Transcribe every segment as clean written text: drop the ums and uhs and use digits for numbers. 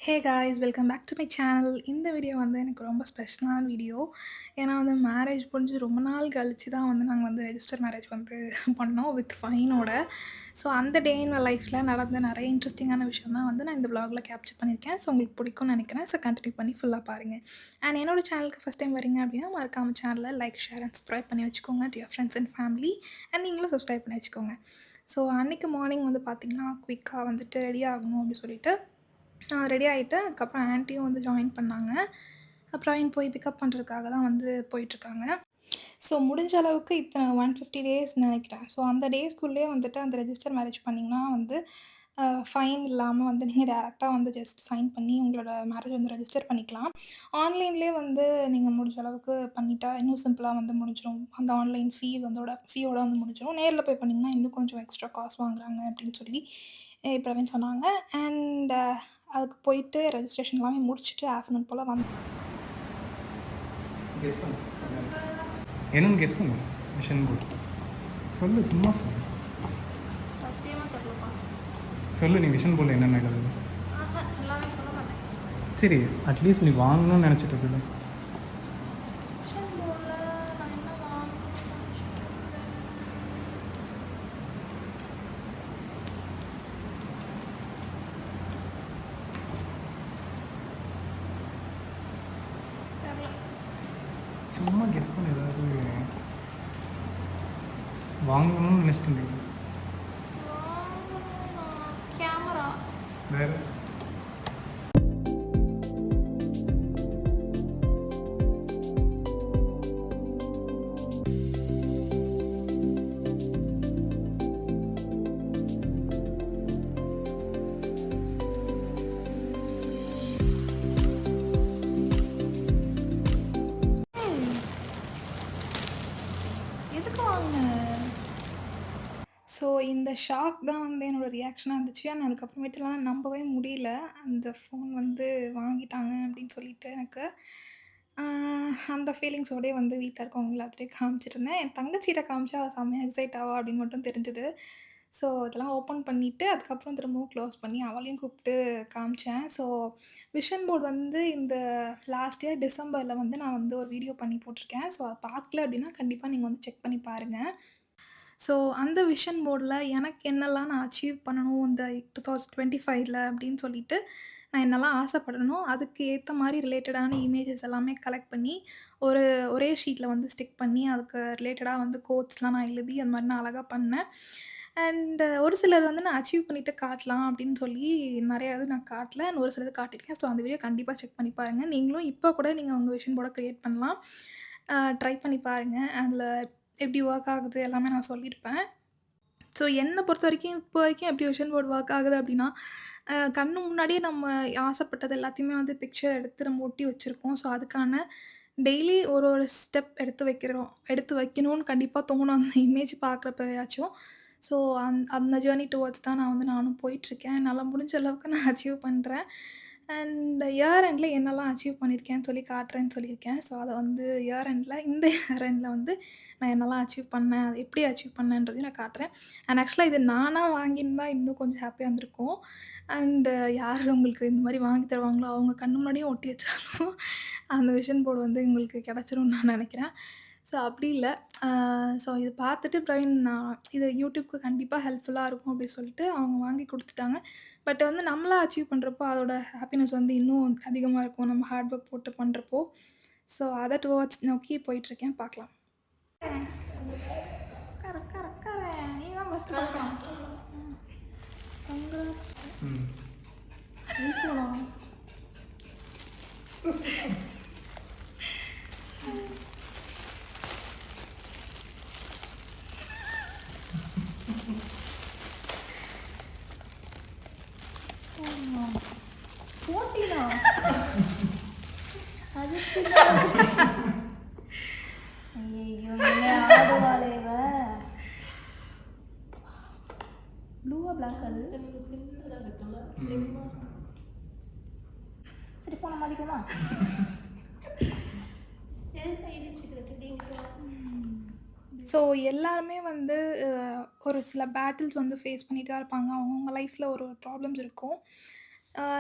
Hey guys welcome back to my channel. இந்த video வந்து எனக்கு ரொம்ப ஸ்பெஷலான வீடியோ. ஏன்னா வந்து மேரேஜ் முடிஞ்சு ரொம்ப நாள் கழிச்சு தான் வந்து நாங்கள் வந்து ரெஜிஸ்டர் மேரேஜ் வந்து பண்ணோம் வித் ஃபைனோட. ஸோ அந்த டே இன் லைஃப்பில் நடந்த நிறைய இன்ட்ரெஸ்டிங்கான விஷயம் தான் வந்து நான் இந்த vlogல கேப்சர் பண்ணியிருக்கேன். ஸோ உங்களுக்கு பிடிக்கும்னு நினைக்கிறேன். ஸோ கண்டினியூ பண்ணி ஃபுல்லாக பாருங்கள். அண்ட் என்னோட சேனலுக்கு ஃபஸ்ட் டைம் வரீங்க அப்படின்னா மறக்காம சேனலை லைக் ஷேர் அண்ட் சப்ஸ்கிரைப் பண்ணி வச்சுக்கோங்க dear friends and family. And நீங்களும் சப்ஸ்கிரைப் பண்ணி வச்சுக்கோங்க. ஸோ அன்றைக்கி மார்னிங் வந்து பார்த்திங்கன்னா குயிக்காக வந்துட்டு ரெடி ஆகணும் அப்படின்னு சொல்லிட்டு ரெடி ஆகிட்டு அதுக்கப்புறம் ஆன்ட்டியும் வந்து ஜாயின் பண்ணாங்க. அப்புறம் போய் பிக்கப் பண்ணுறதுக்காக தான் வந்து போயிட்டுருக்காங்க. ஸோ முடிஞ்ச அளவுக்கு இத்தனை 150 டேஸ் நினைக்கிறேன். ஸோ அந்த டேஸ்க்குள்ளேயே வந்துட்டு அந்த ரெஜிஸ்டர் மேரேஜ் பண்ணிங்கன்னா வந்து ஃபைன் இல்லாமல் வந்து நீங்கள் டேரெக்டாக வந்து ஜஸ்ட் சைன் பண்ணி உங்களோட மேரேஜ் வந்து ரெஜிஸ்டர் பண்ணிக்கலாம். ஆன்லைன்லேயே வந்து நீங்கள் முடிஞ்ச அளவுக்கு பண்ணிட்டா இன்னும் சிம்பிளாக வந்து முடிஞ்சிடும். அந்த ஆன்லைன் ஃபீயோட வந்து முடிஞ்சிடும். நேரில் போய் பண்ணிங்கன்னா இன்னும் கொஞ்சம் எக்ஸ்ட்ரா காசு வாங்குறாங்க அப்படின்னு சொல்லி பிரவீன் சொன்னாங்க. அண்ட் அதுக்கு போயிட்டு ரெஜிஸ்ட்ரேஷன் எல்லாமே முடிச்சுட்டு ஆஃப்டர்நூன் போல் கெஸ் பண்ணு. என்னன்னு கெஸ் பண்ணு. மிஷன் போர்ட் சொல்லு, சும்மா சொல்லு. சத்தியமாக தெரியலப்பா. சொல்லு, நீ விஷன் போர்டில் என்னென்ன எழுதுது? எல்லாமே சொல்ல மாட்டேன். சரி, அட்லீஸ்ட் நீ வாங்கணும்னு நினச்சிட்டு இருக்குது. விஷன் போர்டில் நான் என்ன வாங்கணும்னு நினச்சிட்டு இருந்தேன். தெரியல. சும்மா கெஸ் பண்ணு. ஏதாவது வாங்கணும்னு நினச்சிட்டு இருந்தீங்க. கேமரா. வேறு எதுக்கு வாங்கினேன்? ஸோ இந்த ஷாக் தான் வந்து என்னோடய ரியாக்ஷனாக இருந்துச்சு. ஆனால் அதுக்கப்புறமேட்டுலாம் நம்பவே முடியல. அந்த ஃபோன் வந்து வாங்கிட்டாங்க அப்படின்னு சொல்லிட்டு எனக்கு அந்த ஃபீலிங்ஸோடயே வந்து வீட்டில் இருக்கவங்க எல்லாத்துட்டையும் காமிச்சிட்டு இருந்தேன். என் தங்கச்சிகிட்ட காமிச்சா அவள் செம்மையா எக்ஸைட் ஆவா அப்படின்னு மட்டும் தெரிஞ்சுது. ஸோ இதெல்லாம் ஓப்பன் பண்ணிவிட்டு அதுக்கப்புறம் திரும்பவும் க்ளோஸ் பண்ணி அவளையும் கூப்பிட்டு காமிச்சேன். ஸோ விஷன் போர்டு வந்து இந்த லாஸ்ட் இயர் டிசம்பரில் வந்து நான் வந்து ஒரு வீடியோ பண்ணி போட்டிருக்கேன். ஸோ அதை பார்க்கல அப்படின்னா கண்டிப்பாக நீங்கள் வந்து செக் பண்ணி பாருங்கள். ஸோ அந்த விஷன் போர்டில் எனக்கு என்னெல்லாம் நான் அச்சீவ் பண்ணணும் இந்த 2025ல் அப்படின்னு சொல்லிட்டு நான் என்னெல்லாம் ஆசைப்படணும் அதுக்கு ஏற்ற மாதிரி ரிலேட்டடான இமேஜஸ் எல்லாமே கலெக்ட் பண்ணி ஒரே ஷீட்டில் வந்து ஸ்டிக் பண்ணி அதுக்கு ரிலேட்டடாக வந்து கோட்ஸ்லாம் நான் எழுதி அந்த மாதிரி நான் அழகாக பண்ணேன். அண்ட் ஒரு சிலது வந்து நான் அச்சீவ் பண்ணிவிட்டு காட்டலாம் அப்படின்னு சொல்லி நிறையா இது நான் காட்டல. அண்ட் ஒரு சிலது காட்டியிருக்கேன். ஸோ அந்த வீடியோ கண்டிப்பாக செக் பண்ணி பாருங்கள். நீங்களும் இப்போ கூட நீங்கள் உங்கள் விஷன் போர்டை க்ரியேட் பண்ணலாம். ட்ரை பண்ணி பாருங்கள். அதில் எப்படி ஒர்க் ஆகுது எல்லாமே நான் சொல்லியிருப்பேன். ஸோ என்னை பொறுத்த வரைக்கும் இப்போ வரைக்கும் எப்படி விஷன் போர்ட் ஒர்க் ஆகுது அப்படின்னா, கண்ணு முன்னாடியே நம்ம ஆசைப்பட்டது எல்லாத்தையுமே வந்து பிக்சர் எடுத்து நம்ம ஒட்டி வச்சுருக்கோம். ஸோ அதுக்கான டெய்லி ஒரு ஸ்டெப் எடுத்து வைக்கணும்னு கண்டிப்பாக தோணும் அந்த இமேஜ் பார்க்குறப்பயாச்சும். ஸோ அந்த ஜேர்னி டுவர்ட்ஸ் தான் நானும் போயிட்டுருக்கேன். என்னால் முடிஞ்ச அளவுக்கு நான் அச்சீவ் பண்ணுறேன். அண்ட் இயர் எண்டில் என்னெல்லாம் அச்சீவ் பண்ணியிருக்கேன்னு சொல்லி காட்டுறேன்னு சொல்லியிருக்கேன். ஸோ அதை வந்து இந்த இயர் எண்டில் வந்து நான் என்னெல்லாம் அச்சீவ் பண்ணேன், அதை எப்படி அச்சீவ் பண்ணேன்றதையும் நான் காட்டுறேன். அண்ட் ஆக்சுவலாக இது நானாக வாங்கியிருந்தா இன்னும் கொஞ்சம் ஹாப்பியாக இருந்திருக்கும். அண்டு யார் உங்களுக்கு இந்த மாதிரி வாங்கி தருவாங்களோ அவங்க கண்ணு முன்னாடியும் ஒட்டி வச்சாலும் அந்த விஷன் போர்டு வந்து உங்களுக்கு கிடச்சிரும்னு நான் நினைக்கிறேன். ஸோ அப்படி இல்லை. ஸோ இதை பார்த்துட்டு பிரவீன் நான் இது யூடியூப்க்கு கண்டிப்பாக ஹெல்ப்ஃபுல்லாக இருக்கும் அப்படின்னு சொல்லிட்டு அவங்க வாங்கி கொடுத்துட்டாங்க. பட் வந்து நம்மளா அச்சீவ் பண்ணுறப்போ அதோட ஹாப்பினஸ் வந்து இன்னும் அதிகமாக இருக்கும் நம்ம ஹார்ட் ஒர்க் போட்டு பண்ணுறப்போ. ஸோ அதை டுவர்ட்ஸ் நோக்கி போயிட்டுருக்கேன். பார்க்கலாம். நீ தான் ஃபஸ்ட்டு பார்க்கலாம். கங்க்ராட்ஸ். ஐஃபோனா? போட்டினா அது ஐயோ ஆடுவாளே இவ. ப்ளூவா பிளாக் அது சரி போன மாதிரிக்குமா? ஸோ எல்லாருமே வந்து ஒரு சில பேட்டில்ஸ் வந்து ஃபேஸ் பண்ணிட்டு தான் இருப்பாங்க. அவங்கவுங்க லைஃப்பில் ஒரு ப்ராப்ளம்ஸ் இருக்கும்.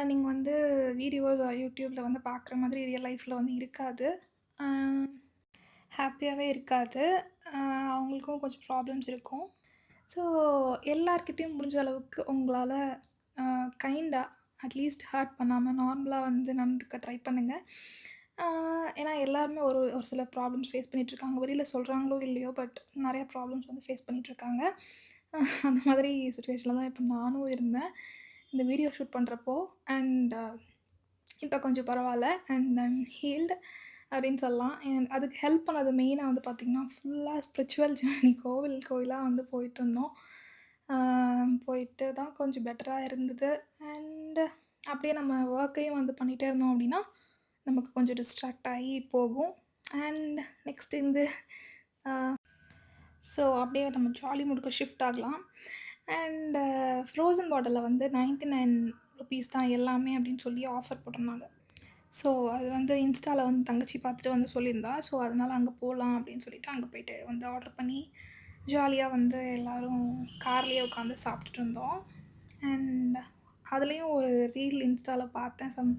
நீங்க வந்து வீடியோஸ் யூடியூப்ல வந்து பார்க்குற மாதிரி ரியல் லைஃப்ல வந்து இருக்காது. அ ஹேப்பியாவே இருக்காது. அ அவங்களுக்கும் கொஞ்சம் ப்ராப்ளம்ஸ் இருக்கும். ஸோ எல்லார்கிட்டயும் முடிஞ்ச அளவுக்கு உங்களால அ கைண்டா அட்லீஸ்ட் ஹர்ட் பண்ணாம நார்மலா வந்து நடந்துக்க ட்ரை பண்ணுங்க. அ ஏன்னா எல்லாருமே ஒரு ஒரு சில ப்ராப்ளம்ஸ் ஃபேஸ் பண்ணிட்டுருக்காங்க. வெளியில சொல்றாங்களோ இல்லையோ, பட் நெறைய ப்ராப்ளம்ஸ் வந்து ஃபேஸ் பண்ணிட்டுருக்காங்க. அந்த மாதிரி சிச்சுவேஷன்ல தான் இப்ப நானும் இருந்தேன். இந்த வீடியோ ஷூட் பண்றப்போ அண்ட் இப்ப கொஞ்சம் பரவால்ல அண்ட் ஐம் ஹீல்டு அப்படின்னு சொல்லலாம். அதுக்கு ஹெல்ப் பண்ணது மெயினா வந்து பார்த்தீங்கன்னா, ஃபுல்லா ஸ்பிரிச்சுவல் ஜர்னி கோவில் கோயிலா வந்து போயிட்டுருந்தோம். ஆ போயிட்டு தான் கொஞ்சம் பெட்டரா இருந்தது. அண்ட் அப்படியே நம்ம ஒர்க்கையும் வந்து பண்ணிட்டே இருந்தோம் அப்படின்னா, நமக்கு கொஞ்சம் டிஸ்ட்ராக்ட் ஆகி போகும். அண்ட் நெக்ஸ்ட் இந்த ஸோ அப்படியே நம்ம ஜாலி மூடுக்கு ஷிஃப்ட் ஆகலாம். அண்ட் ஃப்ரோசன் பாட்டில்ல வந்து ₹99 தான் எல்லாமே அப்படின்னு சொல்லி ஆஃபர் போட்டிருந்தாங்க. ஸோ அது வந்து இன்ஸ்டால வந்து தங்கச்சி பார்த்துட்டு வந்து சொல்லியிருந்தா. ஸோ அதனால அங்க போலாம் அப்படின்னு சொல்லிட்டு அங்க போயிட்டு வந்து ஆர்டர் பண்ணி, ஜாலியா வந்து எல்லாரும் கார்லயே உட்காந்து சாப்பிட்டுட்டு இருந்தோம். அண்ட் அதுலயும் ஒரு ரீல் இன்ஸ்டால பார்த்தேன்.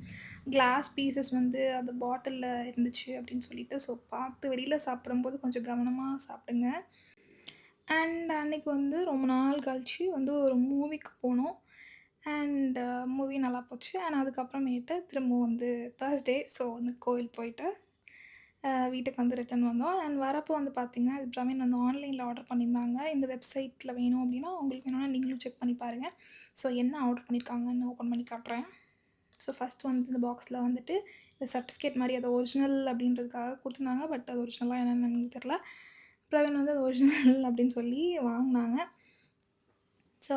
கிளாஸ் பீசஸ் வந்து அந்த பாட்டில்ல இருந்துச்சு அப்படின்னு சொல்லிட்டு. ஸோ பார்த்து வெளியில சாப்பிடும்போது கொஞ்சம் கவனமா சாப்பிடுங்க. அண்ட் அன்னைக்கு வந்து ரொம்ப நாள் கழிச்சு வந்து ஒரு மூவிக்கு போனோம். அண்ட் மூவி நல்லா போச்சு. அண்ட் அதுக்கப்புறமேட்டு திரும்பவும் வந்து தேர்ஸ்டே ஸோ வந்து கோவில் போயிட்டு வீட்டுக்கு வந்து ரிட்டர்ன் வந்தோம். அண்ட் வரப்போ வந்து பார்த்தீங்கன்னா, இது பிரவீன் வந்து ஆன்லைன்ல ஆர்டர் பண்ணியிருந்தாங்க. இந்த வெப்சைட்ல வேணும் அப்டின்னா, உங்களுக்கு வேணும்னா நீங்களும் செக் பண்ணி பாருங்க. ஸோ என்ன ஆர்டர் பண்ணியிருக்காங்கன்னு ஓப்பன் பண்ணி காட்டுறேன். ஸோ ஃபர்ஸ்ட் வந்து இந்த பாக்ஸ்ல வந்துட்டு இந்த சர்டிஃபிகேட் மாரி அது ஒரிஜினல் அப்டின்றதுக்காக குடுத்துருந்தாங்க. பட் அது ஒரிஜினலா என்னன்னு எனக்கு தெரியல. பிரவீன் வந்து அது ஒரிஜினல் அப்டின்னு சொல்லி வாங்குனாங்க. ஸோ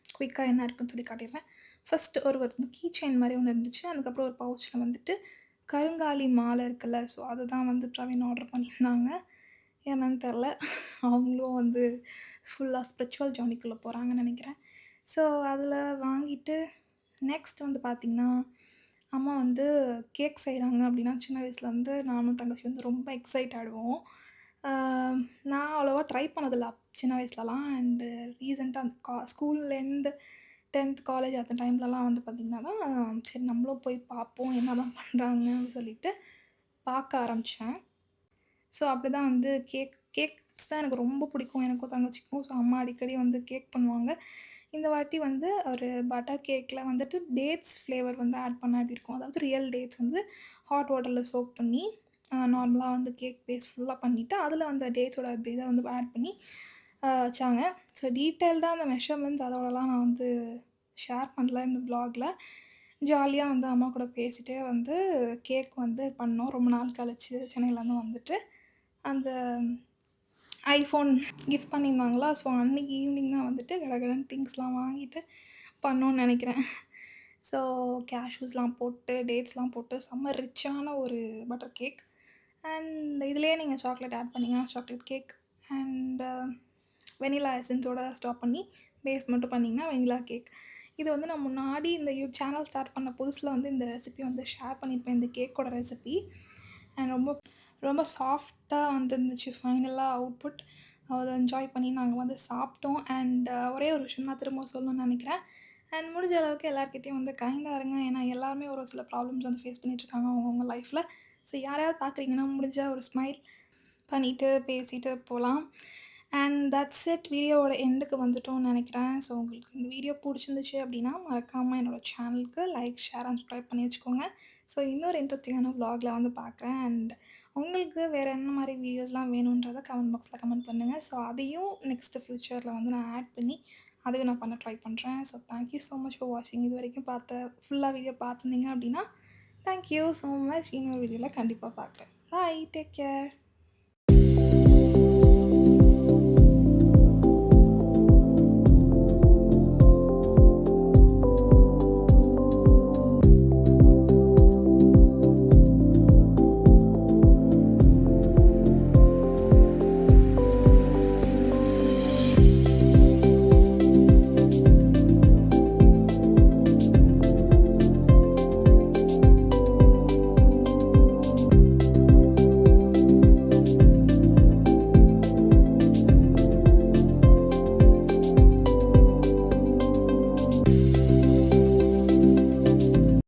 குயிக்கா என்ன இருக்குன்னு சொல்லி காட்டிடுறேன். ஃபர்ஸ்ட் ஒரு வந்து கீ செயின் மாரி ஒண்ணு இருந்துச்சு. அதுக்கப்புறம் ஒரு பவுச்ல வந்துட்டு கருங்காலி மாலை இருக்குல்ல, ஸோ அதுதான் வந்து பிரவீன் ஆர்டர் பண்ணியிருந்தாங்க. என்னன்னு தெரில. அவங்களும் வந்து ஃபுல்லா ஸ்பிரிச்சுவல் ஜர்னிக்குள்ள போறாங்கன்னு நெனைக்கிறேன். ஸோ அதில வாங்கிட்டு நெக்ஸ்ட் வந்து பார்த்தீங்கன்னா, அம்மா வந்து கேக் செய்றாங்க அப்டின்னா, சின்ன வயசுலேருந்து நானும் தங்கச்சியும் வந்து ரொம்ப எக்ஸைட் ஆயிடுவோம். ஆ நான் அவ்வளவா ட்ரை பண்ணதில்ல சின்ன வயசுலலாம். அண்டு ரீசென்ட்டா அந்த ஸ்கூல் எண்ட் 10த் காலேஜ் அந்த டைம்லலாம் வந்து பார்த்தீங்கன்னா தான், சரி நம்மளும் போய் பார்ப்போம் என்னதான் பண்றாங்க அப்டின்னு சொல்லிட்டு பார்க்க ஆரம்பிச்சேன். ஸோ அப்படிதான் வந்து கேக்ஸ் தான் எனக்கு ரொம்ப பிடிக்கும் எனக்கும் தங்கச்சிக்கும். ஸோ அம்மா அடிக்கடி வந்து கேக் பண்ணுவாங்க. இந்த வாட்டி வந்து ஒரு பட்டர் கேக்ல வந்துட்டு டேட்ஸ் ஃப்ளேவர் வந்து ஆட் பண்ணா எப்படி இருக்கும்? அதாவது ரியல் டேட்ஸ் வந்து ஹாட் வாட்டர்ல சோக் பண்ணி, நார்மலா வந்து கேக் பேஸ் ஃபுல்லா பண்ணிட்டு, அதில அந்த டேட்ஸோட இத வந்து ஆட் பண்ணி வச்சாங்க. ஸோ டீட்டெயில்டா அந்த மெஷர்மெண்ட்ஸ் அதோடலாம் நான் வந்து ஷேர் பண்ணல இந்த வ்ளாக்ல. ஜாலியா வந்து அம்மா கூட பேசிட்டே வந்து கேக் வந்து பண்ணோம். ரொம்ப நாள் கழிச்சு சென்னையிலேருந்து வந்துட்டு. அந்த ஐஃபோன் கிஃப்ட் பண்ணியிருந்தாங்களா, ஸோ அன்னைக்கு ஈவினிங் தான் வந்துட்டு கடகடன்னு திங்ஸ்லாம் வாங்கிட்டு பண்ணோன்னு நெனைக்கிறேன். ஸோ கேஷ்யூஸ்லாம் போட்டு, டேட்ஸ்லாம் போட்டு செம்ம ரிச்சான ஒரு பட்டர் கேக். அண்ட் இதிலேயே நீங்க சாக்லேட் ஆட் பண்ணீங்கன்னா சாக்லேட் கேக் அண்ட் வெனிலா எசன்ஸோட ஸ்டாப் பண்ணி பேஸ் மட்டும் பண்ணீங்கன்னா வெனிலா கேக். இது வந்து நான் முன்னாடி இந்த சேனல் ஸ்டார்ட் பண்ண புதுசுல வந்து இந்த ரெசிபி வந்து ஷேர் பண்ணியிருப்பேன். இந்த கேக்கோட ரெசிபி. அண்ட் ரொம்ப ரொம்ப சாஃப்ட்டா வந்துருந்துச்சு ஃபைனலா அவுட்புட். அத என்ஜாய் பண்ணி நாங்க வந்து சாப்பிட்டோம். அண்ட் ஒரே ஒரு விஷயம் தான் திரும்ப சொல்லணும்னு நெனைக்கிறேன். அண்ட் முடிஞ்ச அளவுக்கு எல்லார்கிட்டயும் வந்து கைண்டா இருங்க. ஏன்னா எல்லாருமே ஒரு சில ப்ராப்ளம்ஸ் வந்து ஃபேஸ் பண்ணிட்டுருக்காங்க அவங்கவங்க லைஃப்ல. ஸோ யாரையாவது பார்க்குறீங்கன்னா முடிஞ்சா ஒரு ஸ்மைல் பண்ணிட்டு, பேசிட்டு போலாம். And that's it. வீடியோவோட எண்டுக்கு வந்துட்டோம்னு நெனைக்கிறேன். ஸோ உங்களுக்கு இந்த வீடியோ புடிச்சிருந்துச்சு அப்டின்னா, மறக்காம என்னோட சேனலுக்கு லைக், ஷேர் அண்ட் சப்ஸ்கிரைப் பண்ணி வச்சுக்கோங்க. ஸோ இன்னொரு இன்ட்ரெஸ்டிங்கான வ்ளாக்ல வந்து பார்க்குறேன். அண்ட் உங்களுக்கு வேறு என்ன மாரி வீடியோஸ்லாம் வேணுன்றத கமெண்ட் பாக்ஸ்ல கமெண்ட் பண்ணுங்க. ஸோ அதையும் நெக்ஸ்ட் ஃபியூச்சர்ல வந்து நான் ஆட் பண்ணி, அதையும் நான் பண்ண ட்ரை பண்றேன். So thank you so much for வாட்சிங். இதுவரைக்கும் ஃபுல்லா வீடியோ பார்த்துருந்தீங்க அப்டின்னா, தேங்க் யூ ஸோ மச். இன்னொரு வீடியோல கண்டிப்பா பார்க்குறேன். பாய். Take care.